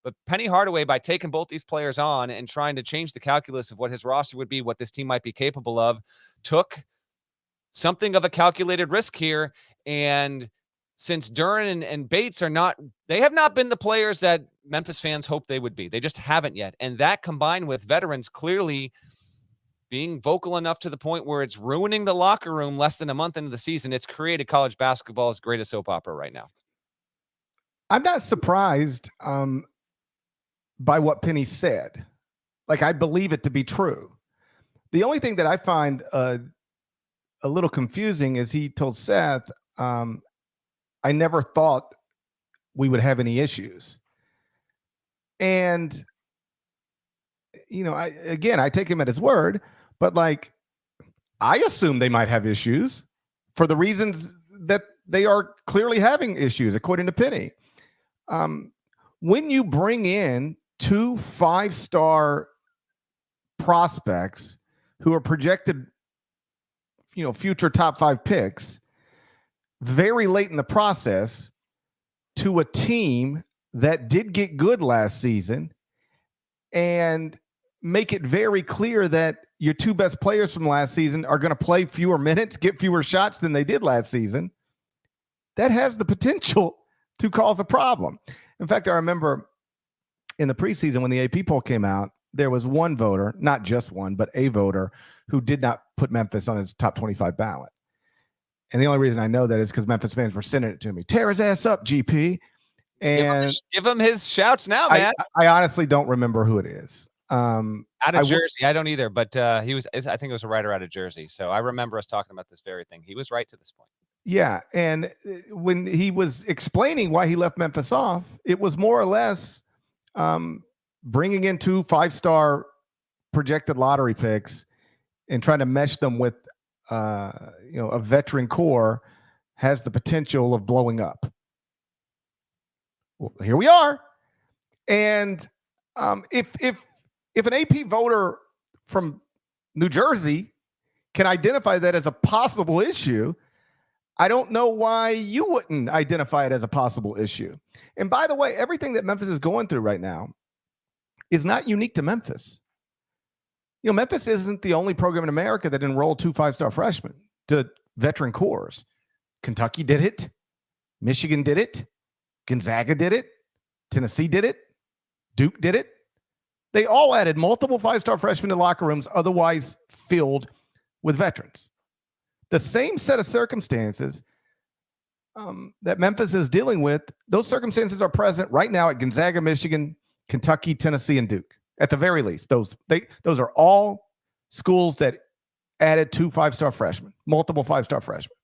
But Penny Hardaway, by taking both these players on and trying to change the calculus of what his roster would be, what this team might be capable of, took something of a calculated risk here. And since Duren and Bates they have not been the players that Memphis fans hoped they would be. They just haven't yet. And that combined with veterans clearly being vocal enough to the point where it's ruining the locker room less than a month into the season, it's created college basketball's greatest soap opera right now. I'm not surprised by what Penny said. Like, I believe it to be true. The only thing that I find a little confusing is he told Seth, I never thought we would have any issues. And, I take him at his word, but like, I assume they might have issues for the reasons that they are clearly having issues, according to Penny. When you bring in 2 5-star prospects who are projected, future top 5 picks very late in the process to a team that did get good last season and make it very clear that your 2 best players from last season are going to play fewer minutes, get fewer shots than they did last season, that has the potential to cause a problem. In fact, I remember in the preseason when the AP poll came out, there was one voter, not just one, but a voter who did not put Memphis on his top 25 ballot. And the only reason I know that is because Memphis fans were sending it to me. Tear his ass up, GP. And give him his shouts now, man. I honestly don't remember who it is. Out of Jersey. I don't either, but I think it was a writer out of Jersey. So I remember us talking about this very thing. He was right to this point. Yeah. And when he was explaining why he left Memphis off, it was more or less bringing in 2 5-star projected lottery picks and trying to mesh them with a veteran core has the potential of blowing up. Well, here we are. And if an AP voter from New Jersey can identify that as a possible issue, I don't know why you wouldn't identify it as a possible issue. And by the way, everything that Memphis is going through right now is not unique to Memphis. Memphis isn't the only program in America that enrolled 2 5-star freshmen to veteran cores. Kentucky did it. Michigan did it. Gonzaga did it. Tennessee did it. Duke did it. They all added multiple 5-star freshmen to locker rooms otherwise filled with veterans. The same set of circumstances that Memphis is dealing with, those circumstances are present right now at Gonzaga, Michigan, Kentucky, Tennessee, and Duke. At the very least, those are all schools that added 2 5-star freshmen, multiple 5-star freshmen.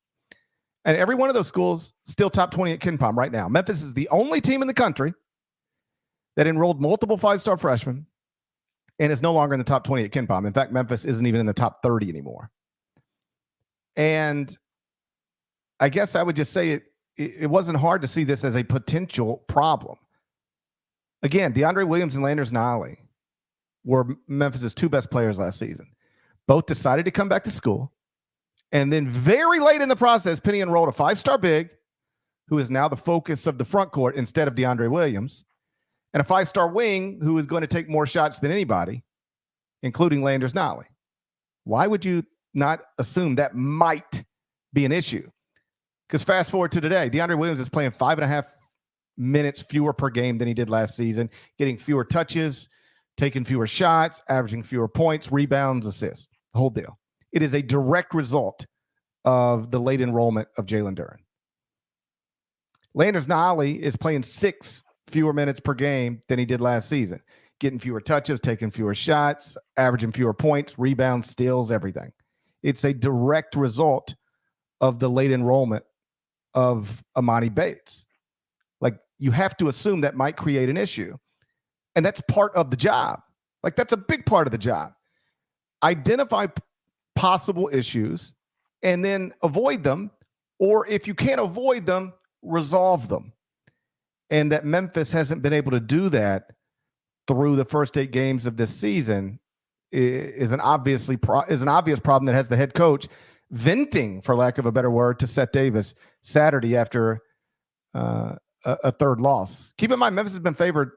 And every one of those schools still top 20 at KenPom right now. Memphis is the only team in the country that enrolled multiple 5-star freshmen and is no longer in the top 20 at KenPom. In fact, Memphis isn't even in the top 30 anymore. And I guess I would just say it wasn't hard to see this as a potential problem. Again, DeAndre Williams and Landers Nolley were Memphis's 2 best players last season. Both decided to come back to school. And then very late in the process, Penny enrolled a 5-star big, who is now the focus of the front court instead of DeAndre Williams, and a 5-star wing who is going to take more shots than anybody, including Landers Nolley. Why would you not assume that might be an issue? Because fast forward to today, DeAndre Williams is playing 5.5 minutes fewer per game than he did last season, getting fewer touches, taking fewer shots, averaging fewer points, rebounds, assists, the whole deal. It is a direct result of the late enrollment of Jalen Duren. Landers Nolley is playing 6 fewer minutes per game than he did last season, getting fewer touches, taking fewer shots, averaging fewer points, rebounds, steals, everything. It's a direct result of the late enrollment of Emoni Bates. Like, you have to assume that might create an issue. And that's part of the job. Like, that's a big part of the job. Identify possible issues and then avoid them. Or if you can't avoid them, resolve them. And that Memphis hasn't been able to do that through the first 8 games of this season is an obvious problem that has the head coach venting, for lack of a better word, to Seth Davis Saturday after a third loss. Keep in mind, Memphis has been favored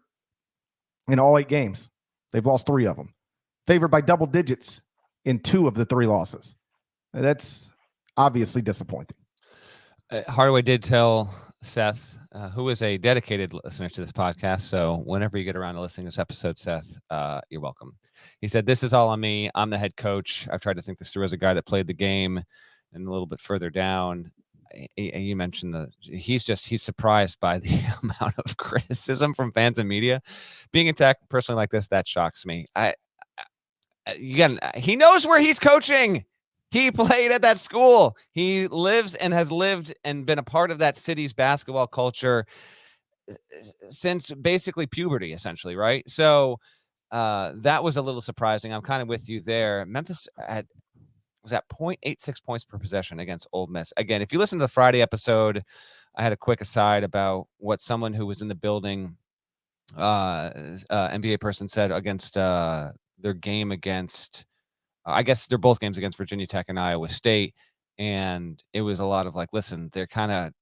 in all 8 games. They've lost 3 of them. Favored by double digits in 2 of the 3 losses. That's obviously disappointing. Hardaway did tell Seth, who is a dedicated listener to this podcast. So whenever you get around to listening to this episode, Seth, you're welcome. He said, "This is all on me. I'm the head coach. I've tried to think this through as a guy that played the game." And a little bit further down, you mentioned he's surprised by the amount of criticism from fans and media. Being attacked personally like this, that shocks me. He knows where he's coaching. He played at that school. He lives and has lived and been a part of that city's basketball culture since basically puberty, essentially, right? So that was a little surprising. I'm kind of with you there. Memphis was at 0.86 points per possession against Ole Miss. Again, if you listen to the Friday episode, I had a quick aside about what someone who was in the building, NBA person, said against their game against, I guess they're both games against Virginia Tech and Iowa State. And it was a lot of like, listen, they're kind of,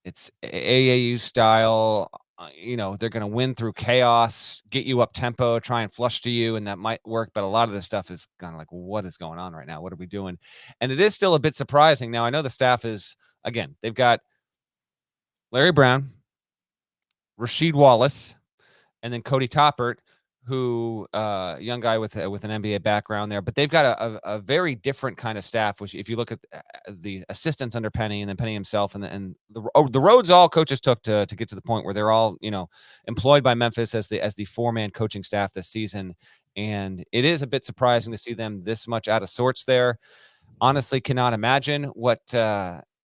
it's AAU style. They're going to win through chaos, get you up tempo, try and flush to you, and that might work. But a lot of this stuff is kind of like, what is going on right now? What are we doing? And it is still a bit surprising. Now, I know the staff is, again, they've got Larry Brown, Rasheed Wallace, and then Cody Toppert, who young guy with an NBA background there, but they've got a very different kind of staff. Which, if you look at the assistants under Penny and then Penny himself, and the roads all coaches took to get to the point where they're all employed by Memphis as the 4-man coaching staff this season, and it is a bit surprising to see them this much out of sorts there. Honestly, cannot imagine what.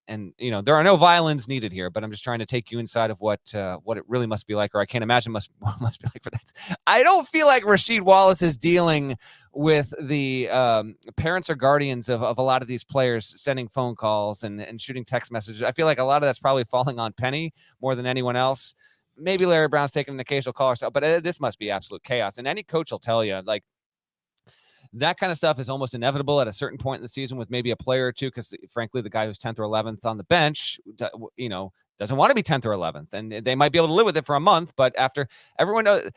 And there are no violins needed here, but I'm just trying to take you inside of what it really must be like, or I can't imagine must be like for that. I don't feel like Rasheed Wallace is dealing with the parents or guardians of a lot of these players sending phone calls and shooting text messages. I feel like a lot of that's probably falling on Penny more than anyone else. Maybe Larry Brown's taking an occasional call or so, but this must be absolute chaos. And any coach will tell you, like, that kind of stuff is almost inevitable at a certain point in the season with maybe a player or two, because frankly, the guy who's 10th or 11th on the bench, doesn't want to be 10th or 11th, and they might be able to live with it for a month. But after everyone knows,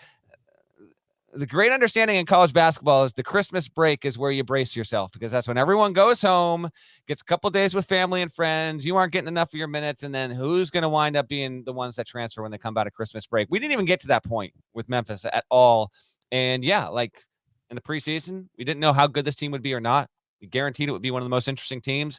the great understanding in college basketball is the Christmas break is where you brace yourself, because that's when everyone goes home, gets a couple days with family and friends. You aren't getting enough of your minutes. And then who's going to wind up being the ones that transfer when they come out of Christmas break? We didn't even get to that point with Memphis at all. And yeah, like, in the preseason, we didn't know how good this team would be or not. We guaranteed it would be one of the most interesting teams.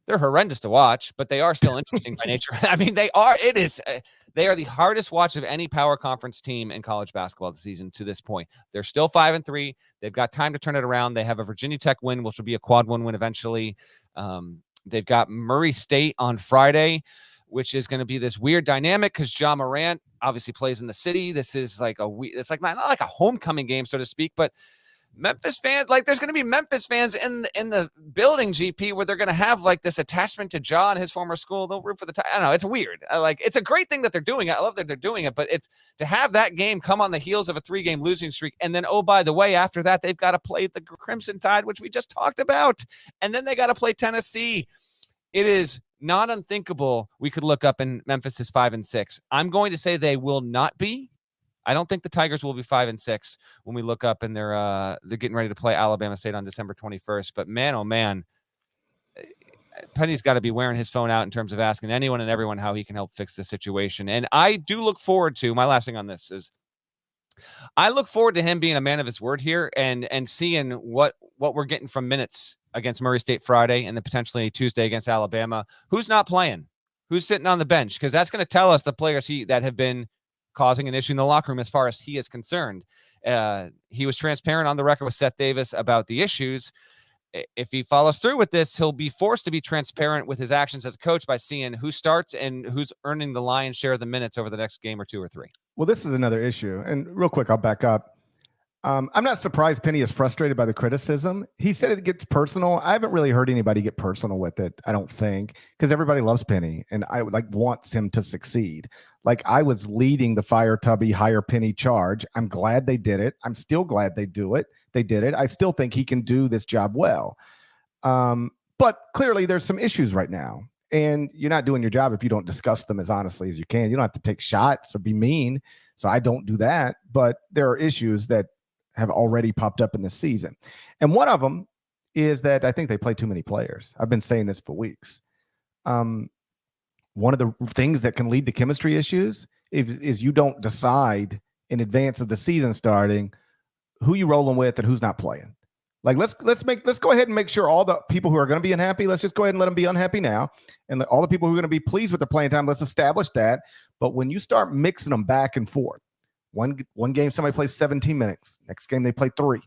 They're horrendous to watch, but they are still interesting by nature. I mean, they are the hardest watch of any power conference team in college basketball this season to this point. They're still 5-3. They've got time to turn it around. They have a Virginia Tech win, which will be a quad 1 win eventually. They've got Murray State on Friday, which is going to be this weird dynamic because Ja Morant obviously plays in the city. This is like it's like not like a homecoming game, so to speak, but Memphis fans, like, there's going to be Memphis fans in the building, GP, where they're going to have like this attachment to Ja and his former school. They'll root for the I don't know. It's weird. It's a great thing that they're doing it. I love that they're doing it, but it's to have that game come on the heels of a 3-game losing streak. And then, oh, by the way, after that, they've got to play the Crimson Tide, which we just talked about. And then they got to play Tennessee. It is not unthinkable we could look up and Memphis is 5-6. I'm going to say they will not be. I don't think the Tigers will be 5-6 when we look up and they're getting ready to play Alabama State on December 21st. But man, oh man, Penny's got to be wearing his phone out in terms of asking anyone and everyone how he can help fix this situation. And I do look forward to, my last thing on this is, I look forward to him being a man of his word here and seeing what we're getting from minutes against Murray State Friday and then potentially Tuesday against Alabama. Who's not playing? Who's sitting on the bench? Because that's going to tell us the players that have been causing an issue in the locker room as far as he is concerned. He was transparent on the record with Seth Davis about the issues. If he follows through with this, he'll be forced to be transparent with his actions as a coach by seeing who starts and who's earning the lion's share of the minutes over the next game or 2 or 3. Well, this is another issue. And real quick, I'll back up. I'm not surprised Penny is frustrated by the criticism. He said it gets personal. I haven't really heard anybody get personal with it, I don't think, because everybody loves Penny and I wants him to succeed. Like, I was leading the Fire Tubby hire Penny charge. I'm glad they did it. I'm still glad they did it. I still think he can do this job well. But clearly there's some issues right now. And you're not doing your job if you don't discuss them as honestly as you can. You don't have to take shots or be mean. So I don't do that, but there are issues that have already popped up in this season. And one of them is that I think they play too many players. I've been saying this for weeks. One of the things that can lead to chemistry issues is you don't decide in advance of the season starting who you rolling with and who's not playing. Like let's go ahead and make sure all the people who are going to be unhappy, let's just go ahead and let them be unhappy now. And all the people who are going to be pleased with the playing time, let's establish that. But when you start mixing them back and forth, one game somebody plays 17 minutes, next game they play 3.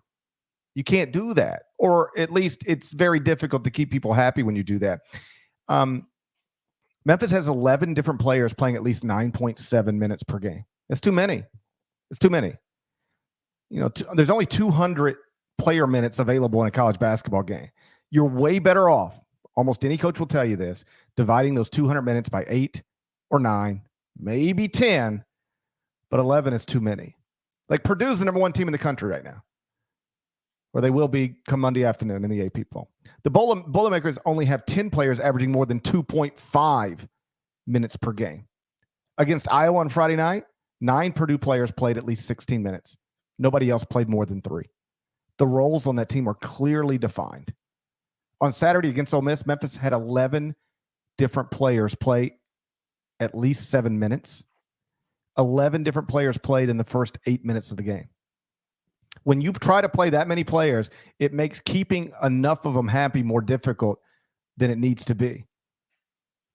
You can't do that. Or at least it's very difficult to keep people happy when you do that. Memphis has 11 different players playing at least 9.7 minutes per game. That's too many. It's too many. There's only 200 player minutes available in a college basketball game. You're way better off, almost any coach will tell you this, dividing those 200 minutes by 8 or 9, maybe 10, but 11 is too many. Like Purdue's the number 1 team in the country right now, or they will be come Monday afternoon in the AP poll. The Boilermakers only have 10 players averaging more than 2.5 minutes per game. Against Iowa on Friday night, 9 Purdue players played at least 16 minutes. Nobody else played more than 3. The roles on that team are clearly defined. On Saturday against Ole Miss, Memphis had 11 different players play at least 7 minutes. 11 different players played in the first 8 minutes of the game. When you try to play that many players, it makes keeping enough of them happy more difficult than it needs to be.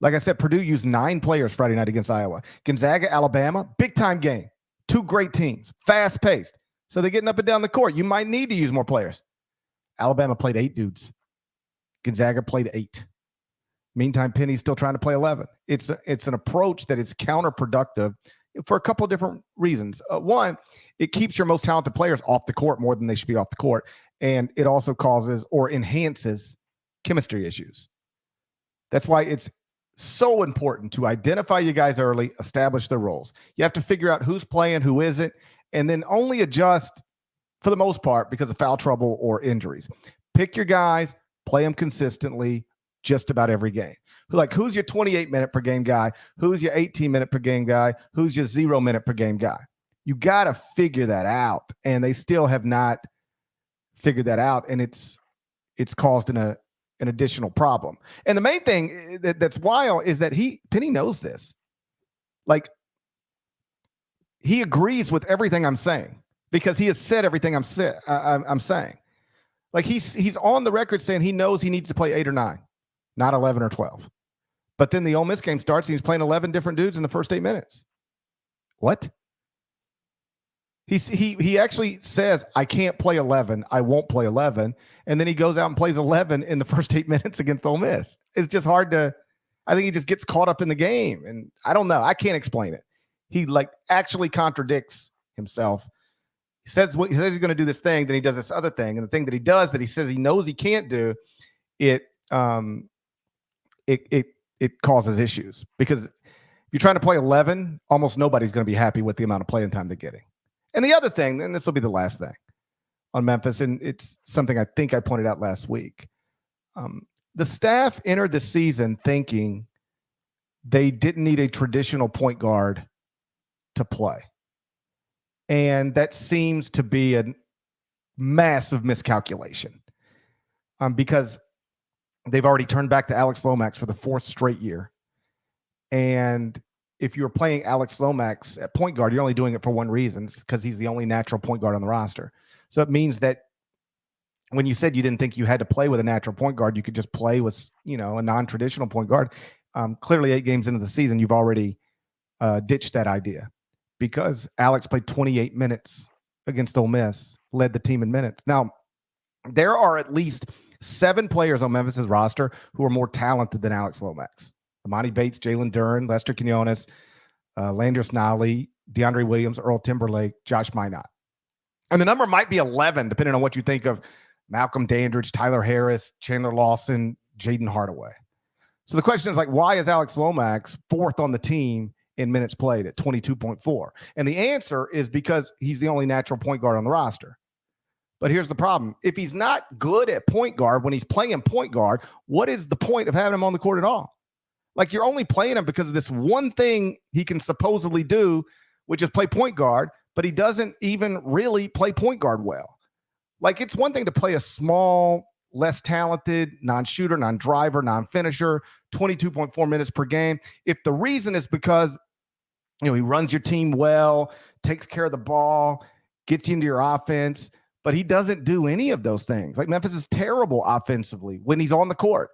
Like I said, Purdue used 9 players Friday night against Iowa. Gonzaga, Alabama, big-time game. 2 great teams, fast-paced. So they're getting up and down the court. You might need to use more players. Alabama played 8 dudes. Gonzaga played 8. Meantime, Penny's still trying to play 11. It's an approach that is counterproductive for a couple of different reasons. One, it keeps your most talented players off the court more than they should be off the court. And it also causes or enhances chemistry issues. That's why it's so important to identify you guys early, establish their roles. You have to figure out who's playing, who isn't, and then only adjust for the most part because of foul trouble or injuries. Pick your guys, play them consistently just about every game. Who's your 28-minute per game guy? Who's your 18-minute per game guy? Who's your 0-minute per game guy? You got to figure that out, and they still have not figured that out, and it's caused an additional problem. And the main thing that's wild is that Penny knows this. Like, he agrees with everything I'm saying because he has said everything I'm saying. Like he's on the record saying he knows he needs to play 8 or 9, not 11 or 12. But then the Ole Miss game starts and he's playing 11 different dudes in the first 8 minutes. What? He actually says, I can't play 11. I won't play 11. And then he goes out and plays 11 in the first 8 minutes against Ole Miss. It's just hard I think he just gets caught up in the game. And I don't know. I can't explain it. He actually contradicts himself. He says he's going to do this thing, then he does this other thing. And the thing that he does that he says he knows he can't do, it causes issues. Because if you're trying to play 11, almost nobody's going to be happy with the amount of playing time they're getting. And the other thing, and this will be the last thing on Memphis, and it's something I think I pointed out last week. The staff entered the season thinking they didn't need a traditional point guard to play. And that seems to be a massive miscalculation because they've already turned back to Alex Lomax for the 4th straight year. And if you're playing Alex Lomax at point guard, you're only doing it for one reason, because he's the only natural point guard on the roster. So it means that when you said you didn't think you had to play with a natural point guard, you could just play with, a non-traditional point guard. Clearly 8 games into the season, you've already ditched that idea. Because Alex played 28 minutes against Ole Miss, led the team in minutes. Now, there are at least 7 players on Memphis' roster who are more talented than Alex Lomax. Emoni Bates, Jalen Duren, Lester Quinones, Landers Nolly, DeAndre Williams, Earl Timberlake, Josh Minot. And the number might be 11, depending on what you think of Malcolm Dandridge, Tyler Harris, Chandler Lawson, Jaden Hardaway. So the question is, why is Alex Lomax 4th on the team in minutes played at 22.4? And the answer is because he's the only natural point guard on the roster. But here's the problem. If he's not good at point guard when he's playing point guard, what is the point of having him on the court at all? You're only playing him because of this one thing he can supposedly do which is play point guard, but he doesn't even really play point guard well. Like, it's one thing to play a small, less talented, non-shooter, non-driver, non-finisher, 22.4 minutes per game. If the reason is because, he runs your team well, takes care of the ball, gets you into your offense, but he doesn't do any of those things. Like, Memphis is terrible offensively when he's on the court.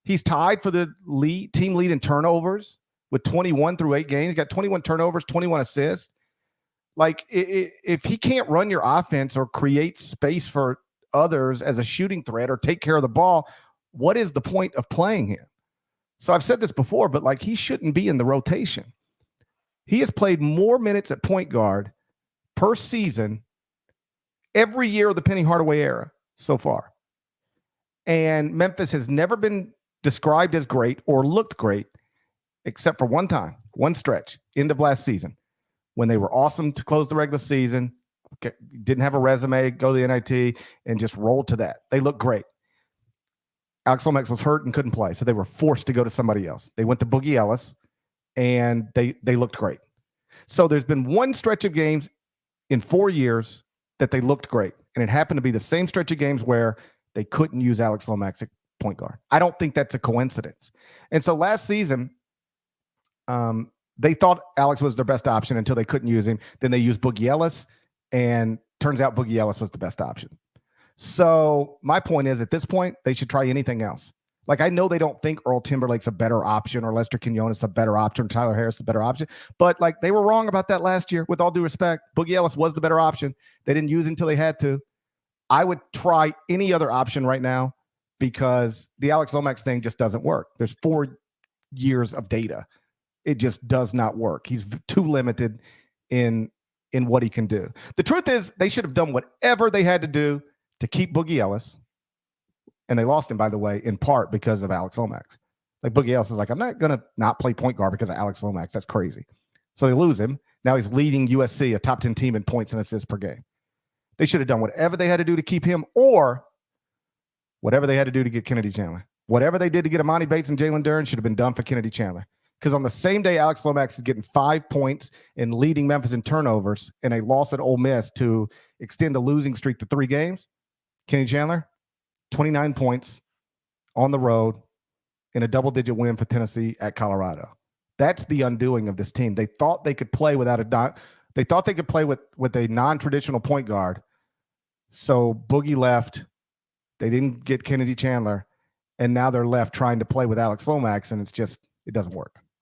He's tied for the team lead in turnovers with 21 through 8 games. He's got 21 turnovers, 21 assists. Like, if he can't run your offense or create space for others as a shooting threat or take care of the ball, what is the point of playing him? So I've said this before, but like, he shouldn't be in the rotation. He has played more minutes at point guard per season every year of the Penny Hardaway era so far. And Memphis has never been described as great or looked great, except for one time, one stretch, end of last season, when they were awesome to close the regular season, didn't have a resume, go to the NIT, and just rolled to that. They looked great. Alex Lomax was hurt and couldn't play, so they were forced to go to somebody else. They went to Boogie Ellis, and they looked great. So there's been one stretch of games in 4 years that they looked great, and it happened to be the same stretch of games where they couldn't use Alex Lomax at point guard. I don't think that's a coincidence. And so last season, they thought Alex was their best option until they couldn't use him. Then they used Boogie Ellis, and turns out Boogie Ellis was the best option. So my point is, at this point, they should try anything else. Like, I know they don't think Earl Timberlake's a better option or Lester Quinones a better option, or Tyler Harris a better option, but like, they were wrong about that last year. With all due respect, Boogie Ellis was the better option. They didn't use him until they had to. I would try any other option right now because the Alex Lomax thing just doesn't work. There's 4 years of data. It just does not work. He's too limited in what he can do. The truth is, they should have done whatever they had to do to keep Boogie Ellis. And they lost him, by the way, in part because of Alex Lomax. Like, Boogie Ellis is like, I'm not going to not play point guard because of Alex Lomax. That's crazy. So they lose him. Now he's leading USC, a top 10 team in points and assists per game. They should have done whatever they had to do to keep him, or whatever they had to do to get Kennedy Chandler. Whatever they did to get Emoni Bates and Jalen Duren should have been done for Kennedy Chandler. Because on the same day, Alex Lomax is getting 5 points and leading Memphis in turnovers and a loss at Ole Miss to extend the losing streak to 3 games, Kennedy Chandler, 29 points on the road in a double-digit win for Tennessee at Colorado. That's the undoing of this team. They thought they could play without they thought they could play with a non-traditional point guard. So Boogie left. They didn't get Kennedy Chandler, and now they're left trying to play with Alex Lomax, and it doesn't work.